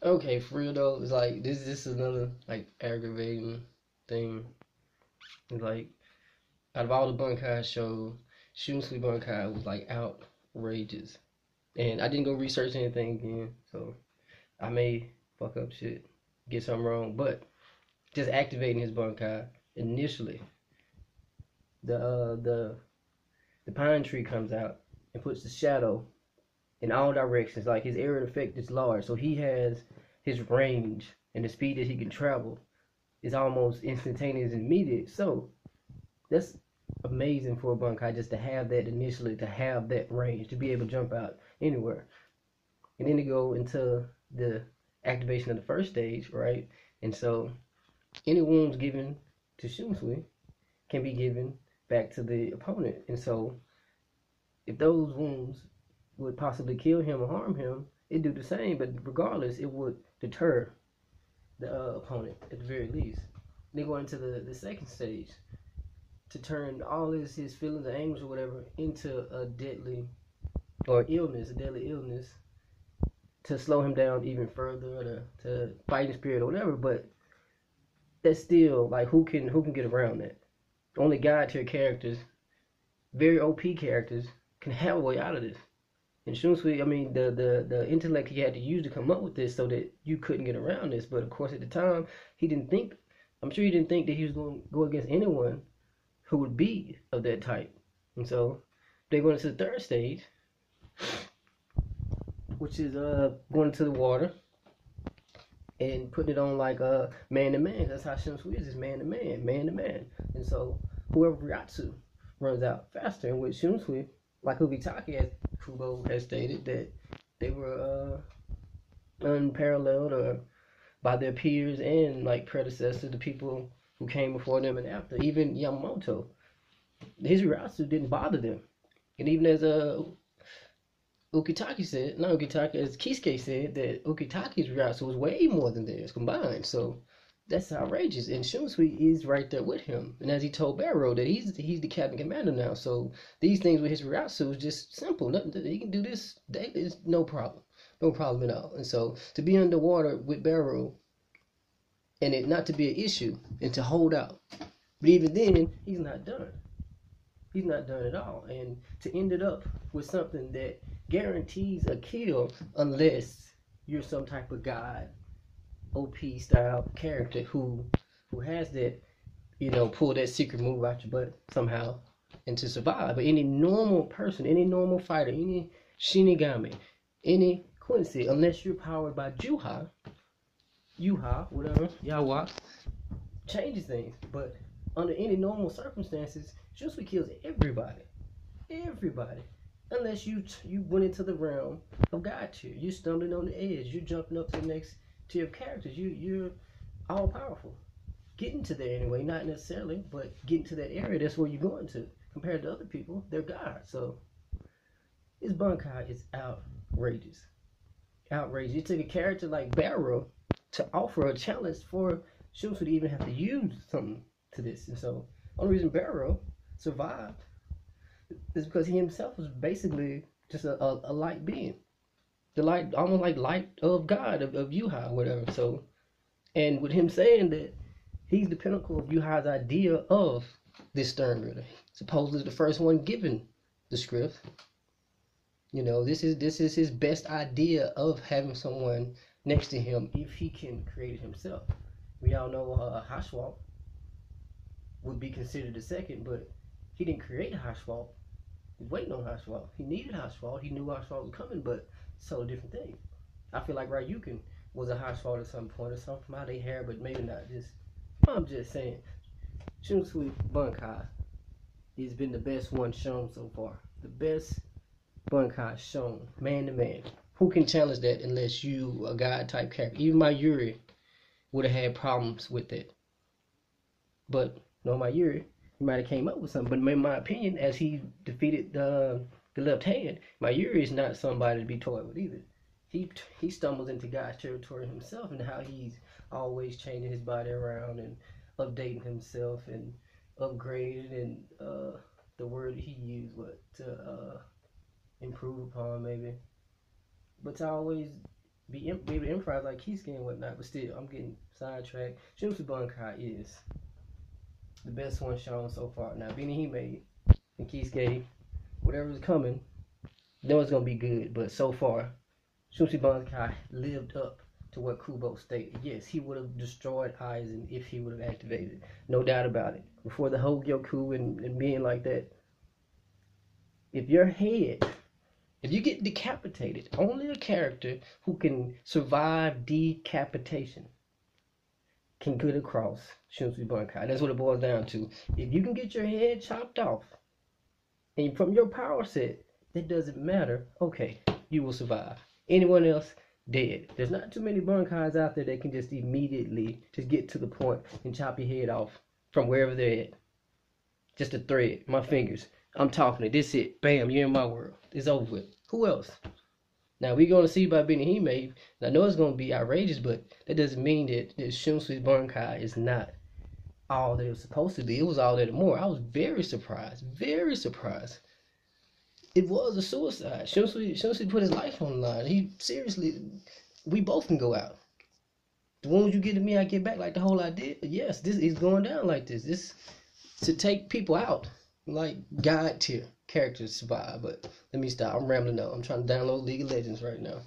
Okay, for real though, it's like this is another like aggravating thing. It's like out of all the Bankai shows, Shunsui Bankai was like outrageous. And I didn't go research anything again, so I may fuck up shit, get something wrong. But just activating his Bankai initially, the uh, the the pine tree comes out and puts the shadow in all directions. Like his area of effect is large, so he has his range and the speed that he can travel is almost instantaneous and immediate. So that's amazing for a Bankai just to have that initially, to have that range, to be able to jump out anywhere. And then to go into the activation of the first stage, right? And so any wounds given to Shunsui can be given back to the opponent. And so if those wounds would possibly kill him or harm him, it'd do the same, but regardless, it would deter the opponent at the very least. Then go into the second stage to turn all his feelings of anguish or whatever into a deadly or illness, a deadly illness, to slow him down even further, or to fight his spirit or whatever. But that's still like who can get around that? Only God tier characters, very OP characters, can have a way out of this. And Shunsui, I mean, the intellect he had to use to come up with this so that you couldn't get around this. But of course, at the time, he didn't think. I'm sure he didn't think that he was going to go against anyone who would be of that type. And so they go into the third stage, which is going into the water and putting it on like man to man. That's how Shunsui is man to man, man to man. And so whoever Ryatsu runs out faster, and with Shunsui, like Ubitake as Kubo has stated, that they were unparalleled or by their peers and like predecessors, the people who came before them and after. Even Yamamoto, his Ryatsu didn't bother them. And even as Ukitake said, not Ukitake, as Kisuke said, that Ukitake's Ryatsu was way more than theirs combined. So that's outrageous. And Shunsui is right there with him. And as he told Barrow that he's the captain commander now. So these things with his Ryatsu is just simple. Nothing, he can do this daily. It's no problem. No problem at all. And so to be underwater with Barrow and it not to be an issue and to hold out. But even then, he's not done. He's not done at all. And to end it up with something that guarantees a kill unless you're some type of god, OP style character who has that, pull that secret move out your butt somehow and to survive. But any normal person, any normal fighter, any Shinigami, any Quincy, unless you're powered by Yuha, whatever, Yawa, changes things. But under any normal circumstances, Shunsui kills everybody. Everybody. Unless you went into the realm of God tier. You're stumbling on the edge. You're jumping up to the next tier of characters. You're all powerful. Getting to there anyway, not necessarily, but getting to that area, that's where you're going to. Compared to other people, they're God. So his Bankai is outrageous. Outrageous. It took a character like Barrow to offer a challenge for Shunsui to even have to use something to this. And so only reason Barrow survived is because he himself was basically just a light being. The light, almost like light of God, of Yuha, whatever. So, and with him saying that he's the pinnacle of Yuha's idea of this Stern Ritter. Supposedly the first one given the script. This is his best idea of having someone next to him if he can create it himself. We all know Hashwalk would be considered the second, but he didn't create Hashwalk. He's waiting on Hashwalk. He needed Hashwalk. He knew Hashwalk was coming, but it's a different thing. I feel like Ryukin was a Hashwalk at some point or something from how they hair, but maybe not. I'm just saying, Shunsui Bankai has been the best one shown so far. The best Bankai shown, man to man. Who can challenge that unless you a god type character? Even my Yuri would have had problems with it. But no, my Yuri, he might have came up with something. But in my opinion, as he defeated the left hand, my Yuri is not somebody to be toyed with either. He stumbles into God's territory himself, and how he's always changing his body around and updating himself and upgrading, and the word he used, to improve upon maybe, but to always be able to improvise like Kisuke and whatnot. But still, I'm getting sidetracked. Shunsui Bankai is the best one shown so far. Now, Benny he made and Kisuke, whatever's coming, know it's gonna be good. But so far, Shunsui Bankai lived up to what Kubo stated. Yes, he would have destroyed Aizen if he would have activated. No doubt about it. Before the whole Gyoku and being like that, if your head, if you get decapitated, only a character who can survive decapitation can get across Shunsui Bankai. That's what it boils down to. If you can get your head chopped off, and from your power set, that doesn't matter. Okay, you will survive. Anyone else, dead. There's not too many Bankais out there that can just immediately just get to the point and chop your head off from wherever they're at. Just a thread, my fingers. I'm talking it. This it. Bam, you're in my world. It's over with. Who else? Now we're gonna see by Benny Hime. I know it's gonna be outrageous, but that doesn't mean that Shunsui Bankai is not all that it was supposed to be. It was all that and more. I was very surprised. Very surprised. It was a suicide. Shunsui put his life on the line. He seriously, we both can go out. The wounds you get to me, I get back. Like the whole idea. Yes, this is going down like this. This to take people out, like God tier characters survive. But let me stop. I'm rambling now. I'm trying to download League of Legends right now.